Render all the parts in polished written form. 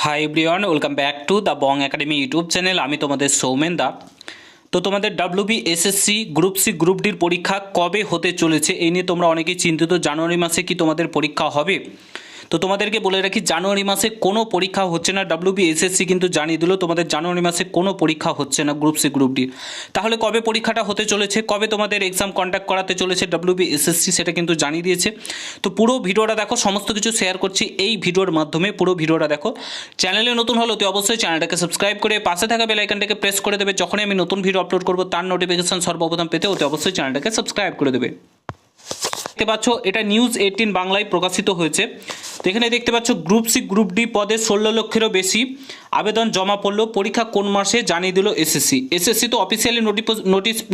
High everyone, welcome back to the Bong Academy YouTube channel. আমি তোমাদের সৌমেন দা। তো তোমাদের WB SSC group C group ডির পরীক্ষা কবে হতে চলেছে এই নিয়ে তোমরা অনেকেই চিন্তিত। জানুয়ারি মাসে কি তোমাদের পরীক্ষা হবে? তো তোমাদেরকে বলে রাখি, জানুয়ারি মাসে কোনো পরীক্ষা হচ্ছে না। ডাব্লিউবি এসএসসি কিন্তু জানিয়ে দিল তোমাদের জানুয়ারি মাসে কোনো পরীক্ষা হচ্ছে না গ্রুপ সি গ্রুপ ডি। তাহলে কবে পরীক্ষাটা হতে চলেছে, কবে তোমাদের এক্সাম কন্ডাক্ট করাতে চলেছে ডাব্লিউবি এসএসসি, সেটা কিন্তু জানিয়ে দিয়েছে। তো পুরো ভিডিওটা দেখো, সমস্ত কিছু শেয়ার করছি এই ভিডিওর মাধ্যমে। পুরো ভিডিওটা দেখো। চ্যানেলে নতুন হলে তো অবশ্যই চ্যানেলটাকে সাবস্ক্রাইব করে পাশে থাকা বেল আইকনটাকে প্রেস করে দেবে। যখনই আমি নতুন ভিডিও আপলোড করবো তার নোটিফিকেশন সর্বপ্রথম পেতে অতি অবশ্যই চ্যানেলটাকে সাবস্ক্রাইব করে দেবে। দেখতে পাচ্ছ এটা নিউজ 18 বাংলায় প্রকাশিত হয়েছে। তো এখানে দেখতে পাচ্ছ গ্রুপ সি গ্রুপ ডি পদে 16 লক্ষেরও বেশি আবেদন জমা পড়লো। পরীক্ষা কোন মাসে জানিয়ে দিল এসএসসি। এসএসসি তো অফিসিয়ালি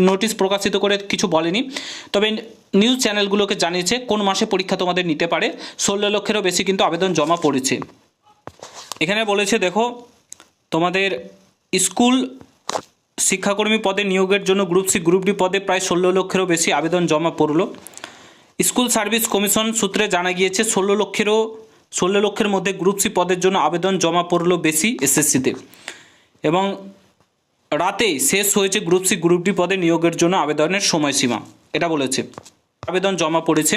নোটিশ প্রকাশিত করে কিছু বলেনি, তবে নিউজ চ্যানেলগুলোকে জানিয়েছে কোন মাসে পরীক্ষা তোমাদের নিতে পারে। 16 লক্ষেরও বেশি কিন্তু আবেদন জমা পড়েছে। এখানে বলেছে দেখো, তোমাদের স্কুল শিক্ষাকর্মী পদে নিয়োগের জন্য গ্রুপ সি গ্রুপ ডি পদে প্রায় 16 লক্ষেরও বেশি আবেদন জমা পড়লো। স্কুল সার্ভিস কমিশন সূত্রে জানা গিয়েছে 16 লক্ষের মধ্যে গ্রুপ সি পদের জন্য আবেদন জমা পড়লো বেশি এসএসসিতে, এবং রাতেই শেষ হয়েছে গ্রুপ সি গ্রুপ ডি পদে নিয়োগের জন্য আবেদনের সময়সীমা। এটা বলেছে আবেদন জমা পড়েছে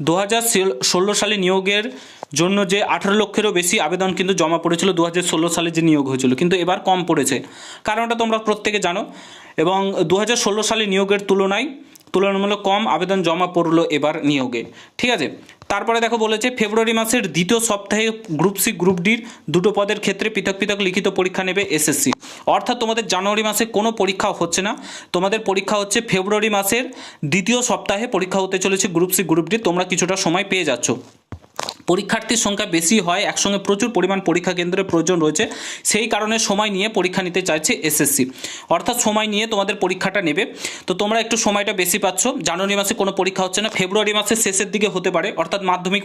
2016 সালে নিয়োগের জন্য যে 18 লক্ষেরও বেশি আবেদন কিন্তু জমা পড়েছিল 2016 সালে যে নিয়োগ হয়েছিল, কিন্তু এবার কম পড়েছে। কারণটা তোমরা প্রত্যেকে জানো, এবং 2016 সালে নিয়োগের তুলনামূলক কম আবেদন জমা পড়লো এবার নিয়োগে। ঠিক আছে, তারপরে দেখো বলেছে ফেব্রুয়ারি মাসের দ্বিতীয় সপ্তাহে গ্রুপ সি গ্রুপ ডির দুটো পদের ক্ষেত্রে পৃথক পৃথক লিখিত পরীক্ষা নেবে এসএসসি। অর্থাৎ তোমাদের জানুয়ারি মাসে কোনো পরীক্ষা হচ্ছে না, তোমাদের পরীক্ষা হচ্ছে ফেব্রুয়ারি মাসের দ্বিতীয় সপ্তাহে পরীক্ষা হতে চলেছে গ্রুপ সি গ্রুপ ডি। তোমরা কিছুটা সময় পেয়ে যাচ্ছ। পরীক্ষার্থীর সংখ্যা বেশি হয়, একসঙ্গে প্রচুর পরিমাণ পরীক্ষা কেন্দ্রের প্রয়োজন রয়েছে, সেই কারণে সময় নিয়ে পরীক্ষা নিতে চাইছে এসএসসি। অর্থাৎ সময় নিয়ে তোমাদের পরীক্ষাটা নেবে। তো তোমরা একটু সময়টা বেশি পাচ্ছ। জানুয়ারি মাসে কোনো পরীক্ষা হচ্ছে না, ফেব্রুয়ারি মাসের শেষের দিকে হতে পারে, অর্থাৎ মাধ্যমিক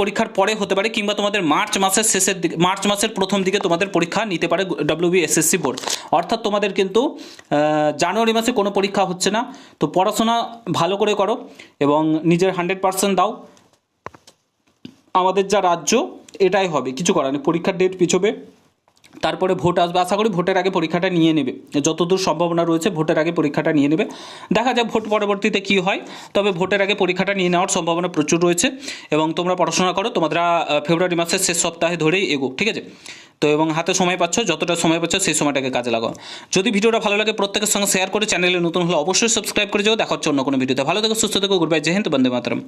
পরীক্ষার পরে হতে পারে, কিংবা তোমাদের মার্চ মাসের প্রথম দিকে তোমাদের পরীক্ষা নিতে পারে ডাব্লিউবি এসএসসি বোর্ড। অর্থাৎ তোমাদের কিন্তু জানুয়ারি মাসে কোনো পরীক্ষা হচ্ছে না। তো পড়াশোনা ভালো করে করো এবং নিজের 100% দাও। আমাদের যা রাজ্য এটাই হবে, কিছু করার নেই। পরীক্ষার ডেট পিছবে, তারপরে ভোট আসবে। আশা করি ভোটের আগে পরীক্ষাটা নিয়ে নেবে, যতদূর সম্ভাবনা রয়েছে ভোটের আগে পরীক্ষাটা নিয়ে নেবে। দেখা যাক ভোট পরবর্তীতে কী হয়, তবে ভোটের আগে পরীক্ষাটা নিয়ে নেওয়ার সম্ভাবনা প্রচুর রয়েছে। এবং তোমরা পড়াশোনা করো, তোমরা ফেব্রুয়ারি মাসের শেষ সপ্তাহে ধরেই এগো, ঠিক আছে? তো এবং হাতে সময় পাচ্ছ, যতটা সময় পাচ্ছ সেই সময়টাকে কাজে লাগাও। যদি ভিডিওটা ভালো লাগে প্রত্যেকের সঙ্গে শেয়ার করে, চ্যানেলে নতুন হলে অবশ্যই সাবস্ক্রাইব করে যাও। দেখা হচ্ছে অন্য কোনো ভিডিওতে। ভালো থেকো, সুস্থ থেকো, গুড বাই, জয় হিন্দ, বন্দে মাতরম।